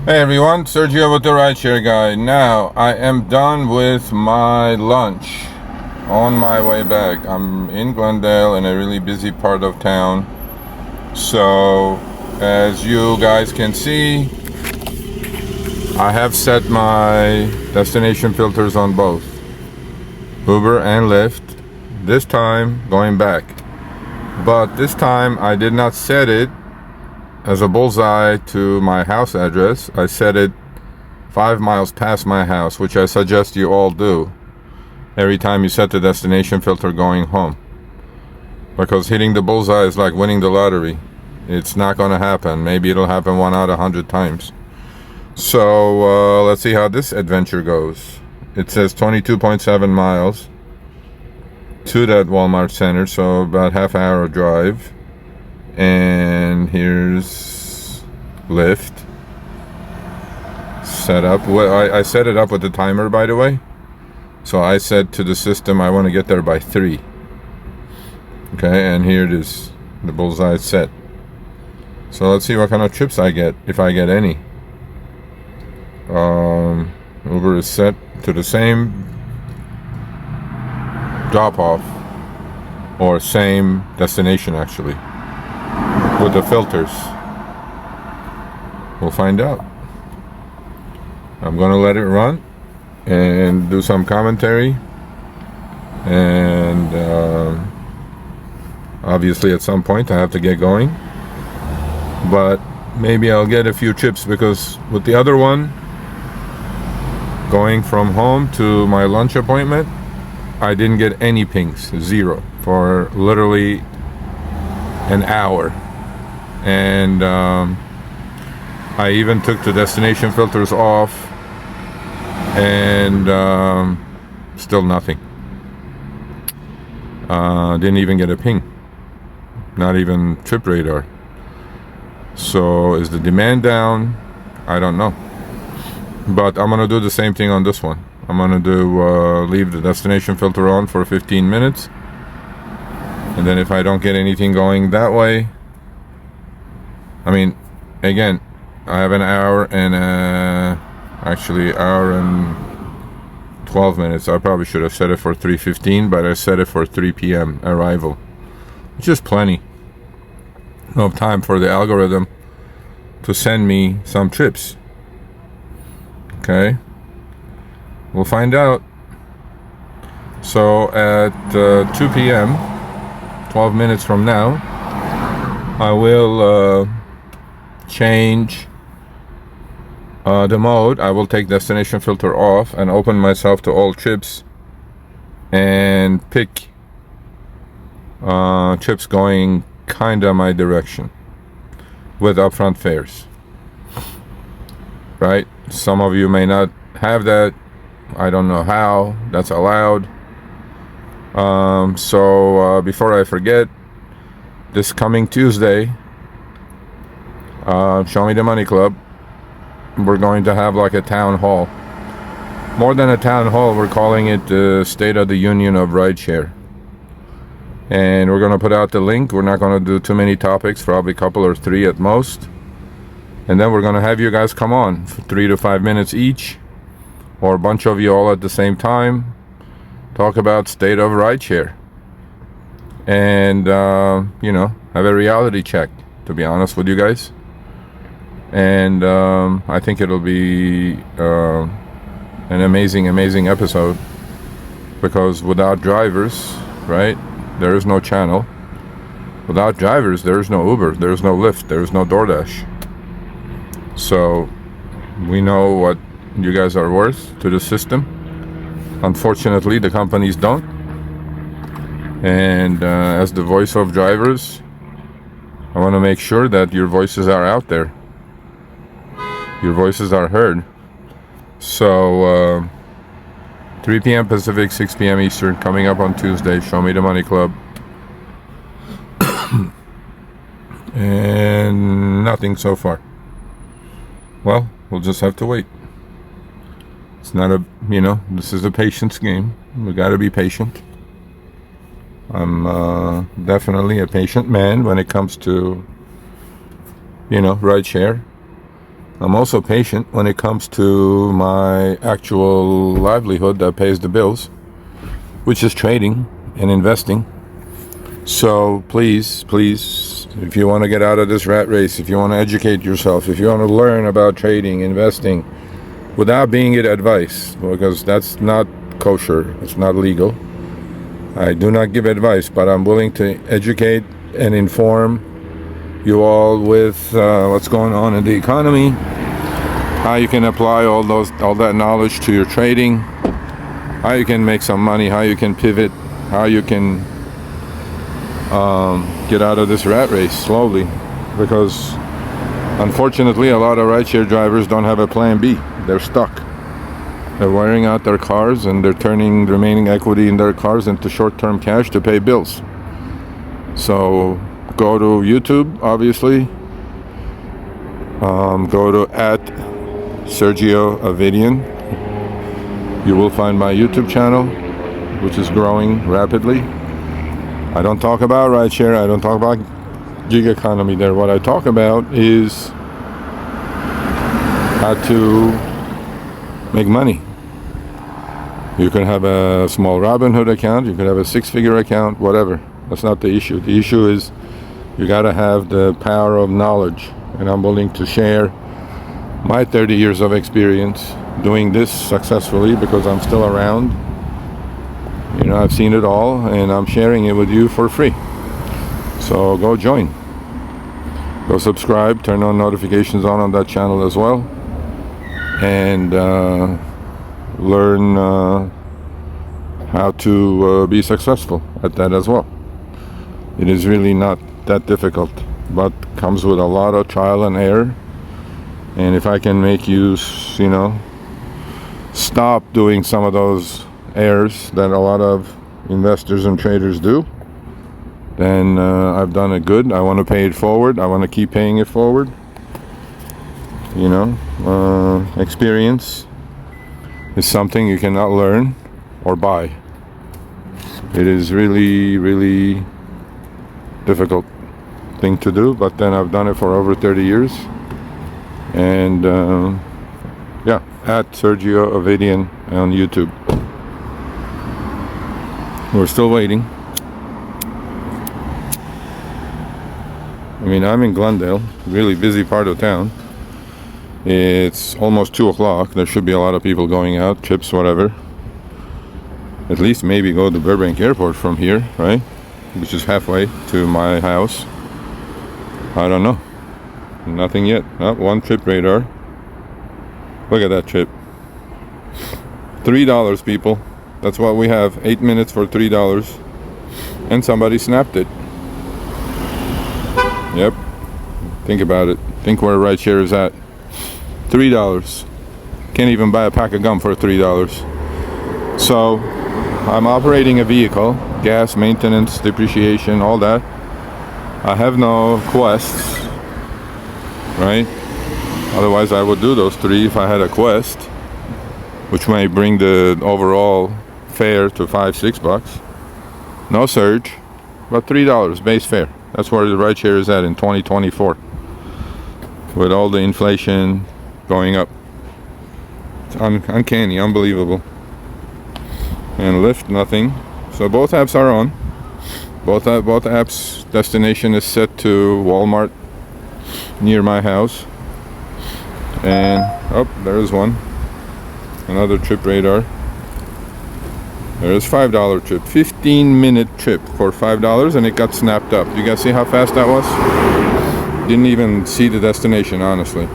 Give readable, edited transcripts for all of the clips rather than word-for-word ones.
Hey everyone, Sergio with the RideShare Guy. Now, I am done with my lunch. On my way back. I'm in Glendale in a really busy part of town. So, as you guys can see, I have set my destination filters on both Uber and Lyft. This time, going back. But this time, I did not set it as a bullseye to my house address. I set it 5 miles past my house, which I suggest you all do every time you set the destination filter going home, because hitting the bullseye is like winning the lottery. It's not going to happen. Maybe it'll happen 1 out of 100 times. So let's see how this adventure goes. It says 22.7 miles to that Walmart center, so about half-hour drive. And here's Lyft set up. Well, I set it up with the timer, by the way. So I said to the system I want to get there by 3. Okay, and here it is. The bullseye set. So let's see what kind of trips I get, if I get any. Uber is set to the same drop-off, or same destination actually, with the filters. We'll find out. I'm gonna let it run and do some commentary, and obviously at some point I have to get going, but maybe I'll get a few trips, because with the other one, going from home to my lunch appointment, I didn't get any pings, 0, for literally an hour. And I even took the destination filters off, and still nothing. Didn't even get a ping, not even trip radar. So is the demand down? I don't know, but I'm gonna do the same thing on this one. I'm gonna leave the destination filter on for 15 minutes, and then if I don't get anything going that way, I mean, again, I have an hour and hour and 12 minutes. I probably should have set it for 3:15, but I set it for 3 p.m. arrival, which is plenty of time for the algorithm to send me some trips. Okay, we'll find out. So at 2 p.m., 12 minutes from now, I will change the mode. I will take destination filter off and open myself to all trips, and pick trips going kinda my direction with upfront fares. Right? Some of you may not have that. I don't know how that's allowed. So before I forget, this coming Tuesday, Show Me the Money Club, we're going to have like a town hall. More than a town hall, we're calling it the State of the Union of Rideshare. And we're going to put out the link. We're not going to do too many topics, probably a couple or 3 at most. And then we're going to have you guys come on for 3 to 5 minutes each, or a bunch of you all at the same time, talk about state of rideshare. And, have a reality check, to be honest with you guys. And I think it'll be an amazing episode, because without drivers, right, there is no channel. Without drivers, there is no Uber, there is no Lyft, there is no DoorDash. So we know what you guys are worth to the system. Unfortunately, the companies don't. And as the voice of drivers, I want to make sure that your voices are out there. Your voices are heard. So 3 p.m. Pacific, 6 p.m. Eastern, coming up on Tuesday, Show Me the Money Club. And nothing so far. Well, we'll just have to wait. It's not this is a patience game. We gotta be patient. I'm definitely a patient man when it comes to, rideshare. I'm also patient when it comes to my actual livelihood that pays the bills, which is trading and investing. So please, if you want to get out of this rat race, if you want to educate yourself, if you want to learn about trading, investing, without being it advice, because that's not kosher, it's not legal. I do not give advice, but I'm willing to educate and inform you all with what's going on in the economy, how you can apply all that knowledge to your trading, how you can make some money, how you can pivot, how you can get out of this rat race slowly, because unfortunately a lot of rideshare drivers don't have a plan B. They're stuck. They're wearing out their cars and they're turning the remaining equity in their cars into short-term cash to pay bills. So go to YouTube, obviously. Go to @Sergio Avedian. You will find my YouTube channel, which is growing rapidly. I don't talk about rideshare. I don't talk about gig economy there. What I talk about is how to make money. You can have a small Robinhood account. You can have a six-figure account, whatever. That's not the issue. The issue is you got to have the power of knowledge. And I'm willing to share my 30 years of experience doing this successfully because I'm still around. You know, I've seen it all, and I'm sharing it with you for free. So go join. Go subscribe, turn on notifications on that channel as well, and learn how to be successful at that as well. It is really not that difficult, but comes with a lot of trial and error. And if I can make you, you know, stop doing some of those errors that a lot of investors and traders do, then I've done it good. I want to pay it forward. I want to keep paying it forward. You know, experience is something you cannot learn or buy. It is really, really difficult thing to do, but then I've done it for over 30 years. And yeah, @Sergio Avedian on YouTube. We're still waiting. I mean, I'm in Glendale, really busy part of town. It's almost 2 o'clock. There should be a lot of people going out, trips, whatever. At least maybe go to Burbank Airport from here, right? Which is halfway to my house. I don't know. Nothing yet. Oh, one trip radar. Look at that trip. $3, people. That's what we have. 8 minutes for $3. And somebody snapped it. Yep. Think about it. Think where rideshare is at. $3. Can't even buy a pack of gum for $3. So, I'm operating a vehicle. Gas, maintenance, depreciation, all that. I have no quests. Right? Otherwise I would do those 3 if I had a quest, which may bring the overall fare to $5-6. No surge, but $3 base fare. That's where the rideshare is at in 2024, with all the inflation going up. It's uncanny, unbelievable. And Lyft, nothing. So both apps are on. Both apps destination is set to Walmart near my house. And oh, there's one. Another trip radar. There's $5 trip. 15-minute trip for $5, and it got snapped up. You guys see how fast that was? Didn't even see the destination, honestly.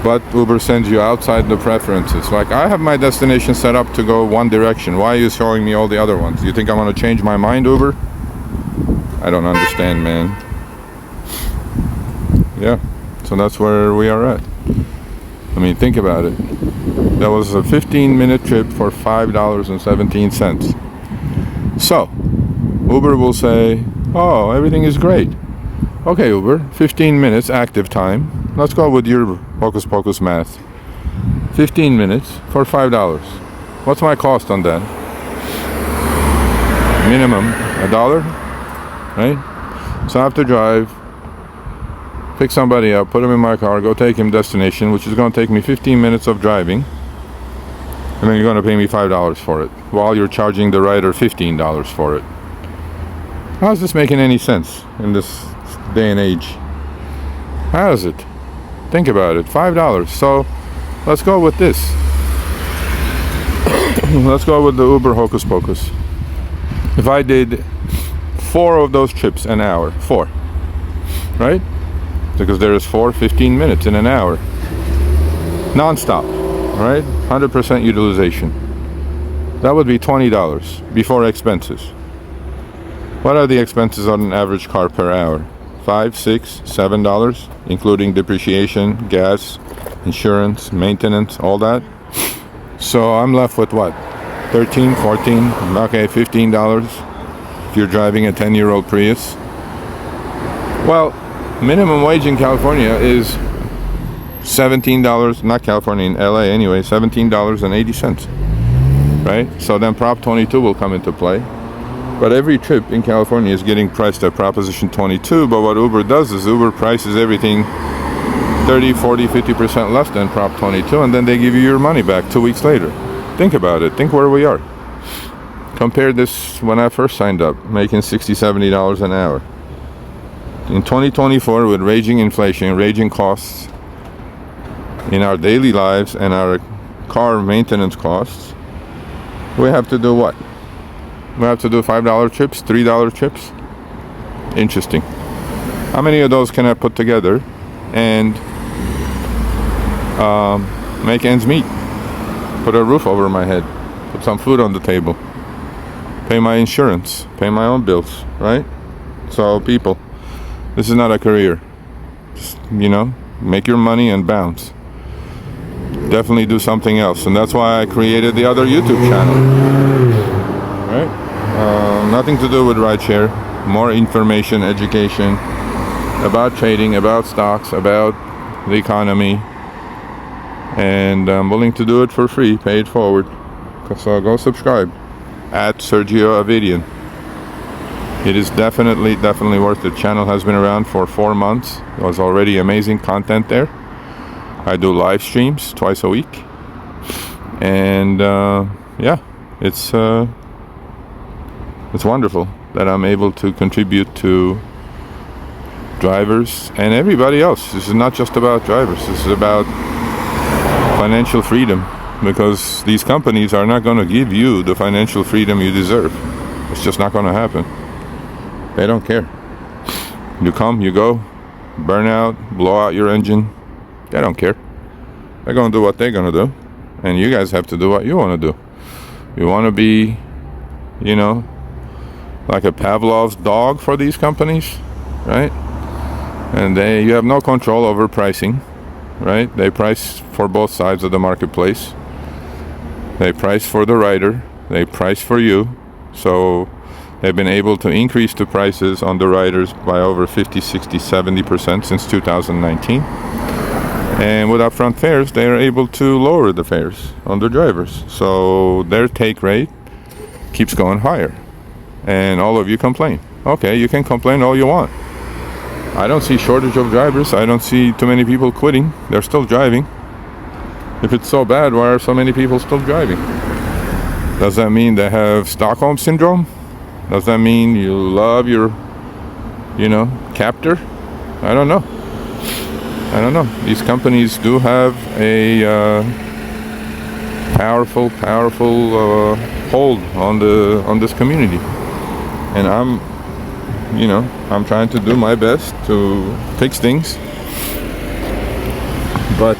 But Uber sends you outside the preferences. Like, I have my destination set up to go one direction. Why are you showing me all the other ones? You think I'm gonna change my mind, Uber? I don't understand, man. Yeah, so that's where we are at. I mean, think about it. That was a 15-minute trip for $5.17. So, Uber will say, oh, everything is great. Okay, Uber, 15 minutes active time. Let's go with your hocus pocus math. 15 minutes for $5. What's my cost on that? Minimum $1, right? So I have to drive pick somebody up, put him in my car, go take him destination, which is going to take me 15 minutes of driving, and then you're going to pay me $5 for it, while you're charging the rider $15 for it. How's this making any sense in this day and age? How is it? Think about it. $5. So let's go with this. Let's go with the Uber hocus pocus. If I did 4 of those trips an hour, 4, right? Because there is 15 minutes in an hour, non-stop, right? 100% utilization. That would be $20 before expenses. What are the expenses on an average car per hour? $5, $6, $7, including depreciation, gas, insurance, maintenance, all that. So I'm left with what? 13, 14, okay, $15 if you're driving a 10-year-old Prius. Well, minimum wage in California is $17, not California, in LA anyway, $17.80, right? So then Prop 22 will come into play. But every trip in California is getting priced at Proposition 22, but what Uber does is Uber prices everything 30, 40, 50% less than Prop 22, and then they give you your money back 2 weeks later. Think about it. Think where we are. Compare this when I first signed up, making $60, $70 an hour. In 2024, with raging inflation, raging costs in our daily lives and our car maintenance costs, we have to do what? We have to do $5 trips, $3 trips. Interesting. How many of those can I put together and make ends meet? Put a roof over my head, put some food on the table, pay my insurance, pay my own bills, right? So people, this is not a career. Just, make your money and bounce. Definitely do something else, and that's why I created the other YouTube channel, right? Nothing to do with rideshare, more information, education about trading, about stocks, about the economy, and I'm willing to do it for free, pay it forward. So go subscribe at Sergio Avedian. It is definitely worth it. Channel has been around for 4 months. There's already amazing content there. I do live streams twice a week, and yeah, it's wonderful that I'm able to contribute to drivers and everybody else. This is not just about drivers. This is about financial freedom, because these companies are not going to give you the financial freedom you deserve. It's just not going to happen. They don't care. You come, you go, burn out, blow out your engine. They don't care. They're going to do what they're going to do, and you guys have to do what you want to do. You want to be, like a Pavlov's dog for these companies, right? And you have no control over pricing, right? They price for both sides of the marketplace. They price for the rider, they price for you. So they've been able to increase the prices on the riders by over 50, 60, 70% since 2019. And with upfront fares, they are able to lower the fares on the drivers. So their take rate keeps going higher. And all of you complain. Okay, you can complain all you want. I don't see shortage of drivers. I don't see too many people quitting. They're still driving. If it's so bad, why are so many people still driving? Does that mean they have Stockholm syndrome? Does that mean you love your, captor? I don't know. These companies do have a powerful hold on this community, and I'm trying to do my best to fix things, but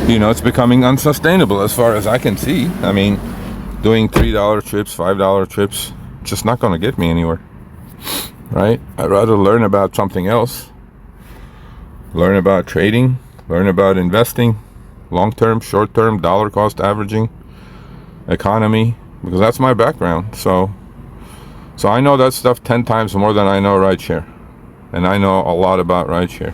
it's becoming unsustainable as far as I can see. I mean, doing $3 trips, $5 trips, just not going to get me anywhere, right? I'd rather learn about something else. Learn about trading, learn about investing, long-term, short-term, dollar cost averaging, economy, because that's my background. So I know that stuff 10 times more than I know rideshare. And I know a lot about rideshare.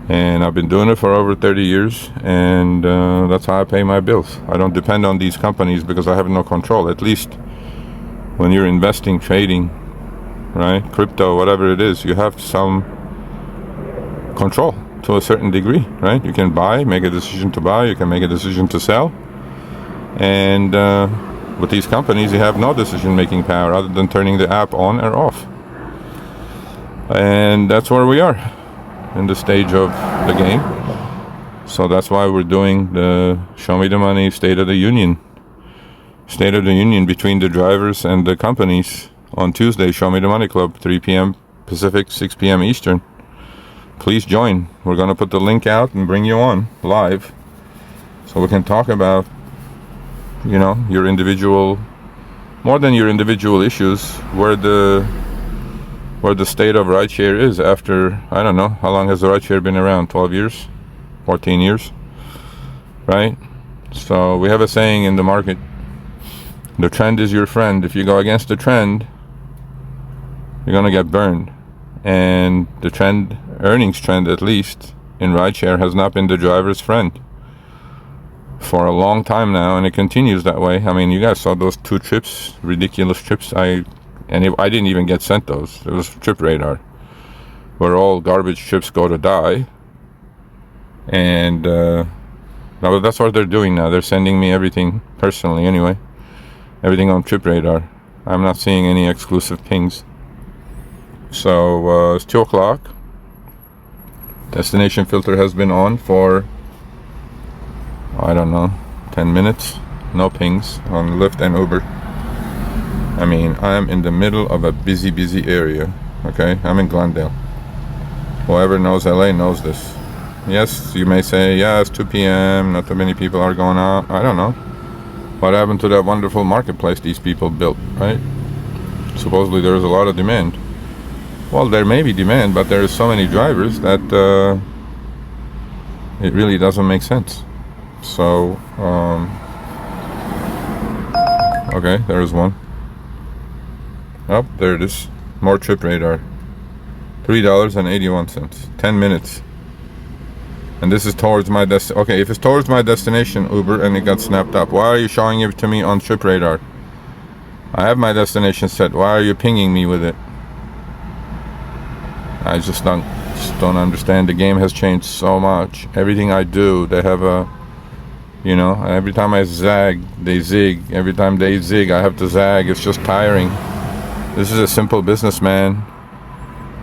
And I've been doing it for over 30 years, and that's how I pay my bills. I don't depend on these companies because I have no control. At least when you're investing, trading, right, crypto, whatever it is, you have some control to a certain degree, right? You can buy, make a decision to buy, you can make a decision to sell, and with these companies you have no decision-making power other than turning the app on or off. And that's where we are in the stage of the game. So that's why we're doing the Show Me the Money State of the Union between the drivers and the companies on Tuesday. Show Me the Money Club, 3 p.m. Pacific, 6 p.m. Eastern. Please join. We're going to put the link out and bring you on live so we can talk about, you know, your individual, more than your individual issues, where the state of rideshare is after, I don't know, how long has the rideshare been around? 12 years? 14 years? Right? So we have a saying in the market, the trend is your friend. If you go against the trend, you're going to get burned. And the trend, earnings trend at least, in rideshare has not been the driver's friend for a long time now, and it continues that way. I mean, you guys saw those 2 trips, ridiculous trips. I didn't even get sent those. It was Trip Radar, where all garbage trips go to die. And now that's what they're doing now. They're sending me everything personally anyway. Everything on Trip Radar. I'm not seeing any exclusive pings. So it's 2 o'clock. Destination filter has been on for, I don't know, 10 minutes. No pings on Lyft and Uber. I mean, I'm in the middle of a busy area. Okay, I'm in Glendale. Whoever knows LA knows this. Yes, you may say, yeah, it's 2 p.m. Not too many people are going out. I don't know. What happened to that wonderful marketplace these people built, right? Supposedly there is a lot of demand. Well, there may be demand, but there is so many drivers that it really doesn't make sense. So, okay, there's one. Oh, there it is. More Trip Radar. $3.81. 10 minutes. And this is towards my destination. Okay, if it's towards my destination, Uber, and it got snapped up, why are you showing it to me on Trip Radar? I have my destination set. Why are you pinging me with it? I just don't understand. The game has changed so much. Everything I do, they have a, you know, every time I zag, they zig. Every time they zig, I have to zag. It's just tiring. This is a simple business, man.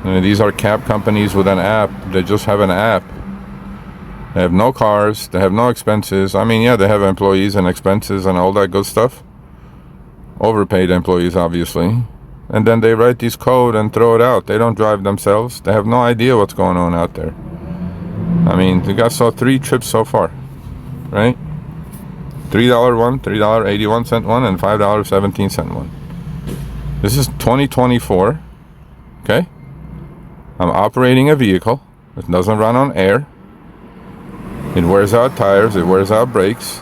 These are cab companies with an app. They just have an app. They have no cars. They have no expenses. I mean, yeah, they have employees and expenses and all that good stuff. Overpaid employees, obviously. And then they write this code and throw it out. They don't drive themselves. They have no idea what's going on out there. I mean, you guys saw 3 trips so far, right? $3 one, $3.81 one, and $5.17 one. This is 2024, okay? I'm operating a vehicle. It doesn't run on air. It wears out tires. It wears out brakes.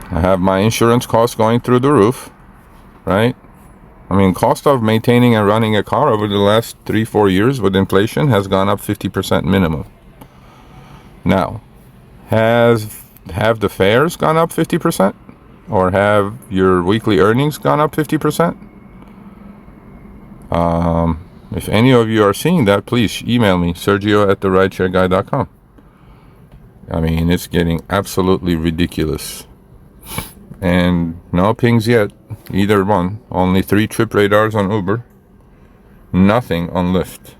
I have my insurance costs going through the roof, right? I mean, cost of maintaining and running a car over the last 3-4 years with inflation has gone up 50% minimum. Now, have the fares gone up 50%? Or have your weekly earnings gone up 50%? If any of you are seeing that, please email me, Sergio@RideShareGuy.com. I mean, it's getting absolutely ridiculous. And no pings yet, either one. Only 3 Trip Radars on Uber. Nothing on Lyft.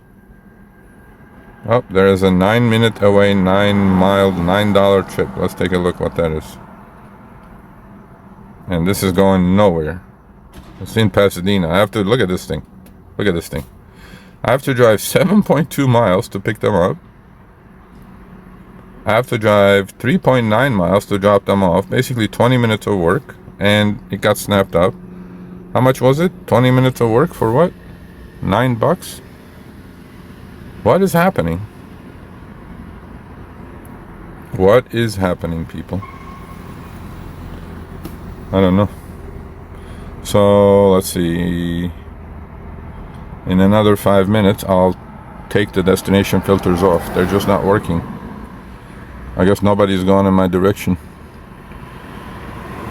Oh, there is a 9-minute away, 9-mile, $9 trip. Let's take a look what that is. And this is going nowhere. It's in Pasadena. I have to look at this thing. Look at this thing. I have to drive 7.2 miles to pick them up. I have to drive 3.9 miles to drop them off. Basically 20 minutes of work. And it got snapped up. How much was it? 20 minutes of work for what? $9? What is happening? What is happening, people? I don't know. So let's see. In another 5 minutes, I'll take the destination filters off. They're just not working. I guess nobody's gone in my direction.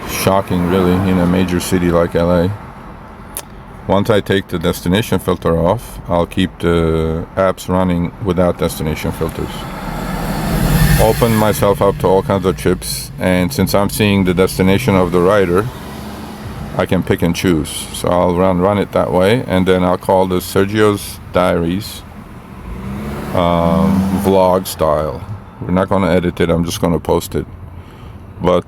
Shocking, really, in a major city like LA. Once I take the destination filter off, I'll keep the apps running without destination filters. Open myself up to all kinds of trips, and since I'm seeing the destination of the rider, I can pick and choose. So I'll run it that way, and then I'll call this Sergio's Diaries vlog style. We're not going to edit it, I'm just going to post it. But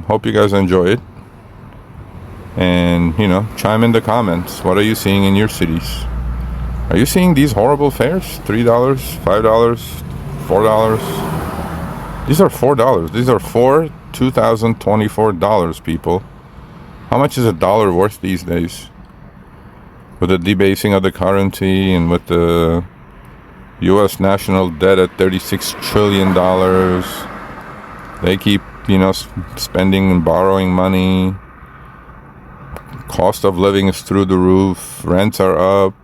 hope you guys enjoy it. And, you know, chime in the comments. What are you seeing in your cities? Are you seeing these horrible fares? $3, $5, $4? These are $4. These are four $2,024, people. How much is a dollar worth these days? With the debasing of the currency and with the U.S. national debt at $36 trillion. They keep, you know, spending and borrowing money. Cost of living is through the roof. Rents are up.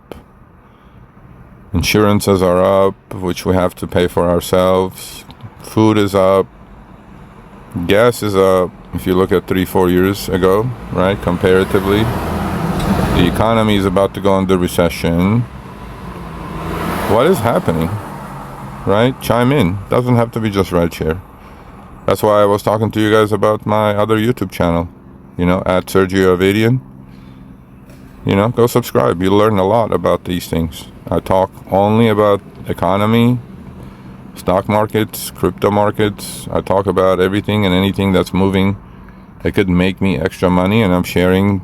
Insurances are up, which we have to pay for ourselves. Food is up. Gas is up. If you look at 3-4 years ago, right, comparatively. The economy is about to go into recession. What is happening? Right? Chime in. Doesn't have to be just RideShare. That's why I was talking to you guys about my other YouTube channel. You know, at Sergio Avedian. You know, go subscribe. You'll learn a lot about these things. I talk only about economy, stock markets, crypto markets. I talk about everything and anything that's moving that could make me extra money, and I'm sharing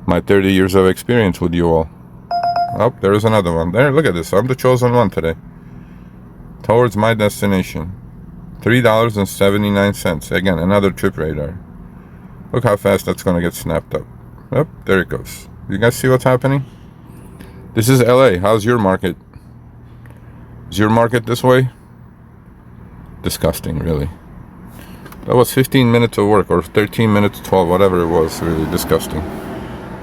my 30 years of experience with you all. Oh, there's another one. There, look at this. I'm the chosen one today. Towards my destination. $3.79. Again, another trip radar. Look how fast that's going to get snapped up. Oh, there it goes. You guys see what's happening? This is LA. How's your market? Is your market this way? Disgusting, really. That was 15 minutes of work, or 13 minutes, 12, whatever it was. Really disgusting.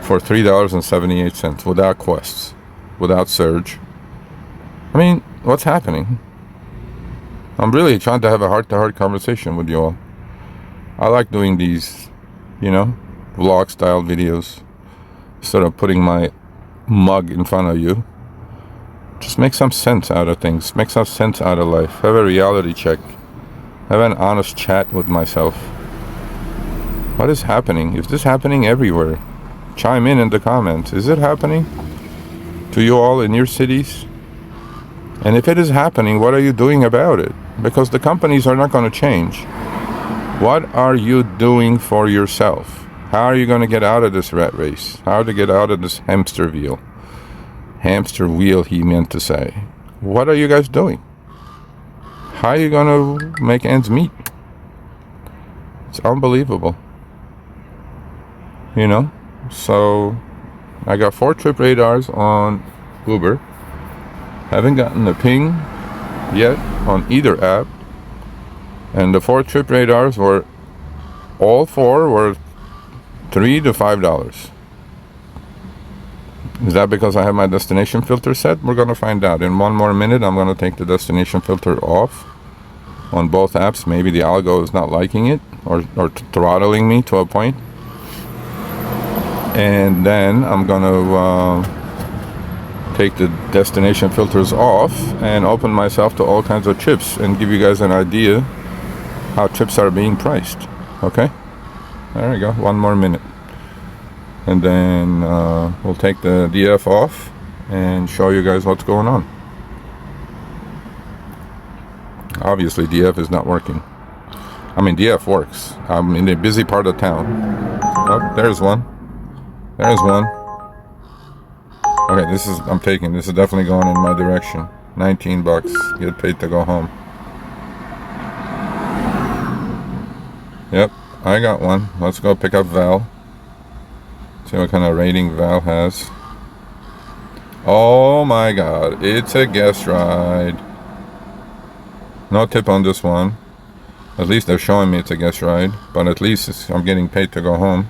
For $3.78 without quests, without surge. I mean, what's happening? I'm really trying to have a heart-to-heart conversation with you all. I like doing these, you know, vlog style videos. Instead of putting my mug in front of you. Just make some sense out of things. Make some sense out of life. Have a reality check. Have an honest chat with myself. What is happening? Is this happening everywhere? Chime in the comments. Is it happening to you all in your cities? And if it is happening, what are you doing about it? Because the companies are not going to change. What are you doing for yourself? How are you going to get out of this rat race? How to get out of this hamster wheel? Hamster wheel, he meant to say. What are you guys doing? How are you going to make ends meet? It's unbelievable. You know? So, I got 4 trip radars on Uber. Haven't gotten a ping yet on either app. And the 4 trip radars were, all 4 were $3 to $5. Is that because I have my destination filter set? We're going to find out. In one more minute, I'm going to take the destination filter off on both apps. Maybe the algo is not liking it or throttling me to a point. And then I'm going to take the destination filters off and open myself to all kinds of trips and give you guys an idea how trips are being priced. Okay? There we go. One more minute. And then we'll take the DF off and show you guys what's going on. Obviously, DF is not working. I mean, DF works. I'm in a busy part of town. Oh, there's one. There's one. Okay, this is definitely going in my direction. $19. Get paid to go home. Yep. I got one. Let's go pick up Val. See what kind of rating Val has. Oh my god. It's a guest ride. No tip on this one. At least they're showing me it's a guest ride. But at least I'm getting paid to go home.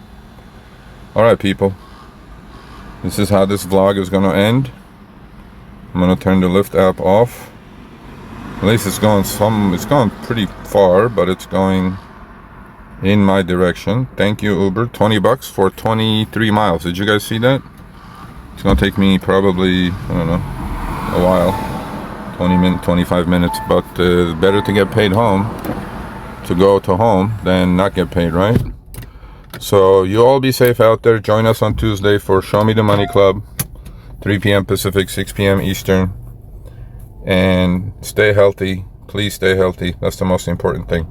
Alright, people. This is how this vlog is going to end. I'm going to turn the Lyft app off. At least it's going pretty far, but it's going in my direction. Thank you, Uber. $20 for 23 miles. Did you guys see that? It's gonna take me probably, I don't know, a while, 20 minutes, 25 minutes, but better to get paid home, to go to home, than not get paid, right? So you all be safe out there. Join us on Tuesday for Show Me the Money Club, 3 p.m. Pacific, 6 p.m. Eastern. And stay healthy. Please stay healthy. That's the most important thing.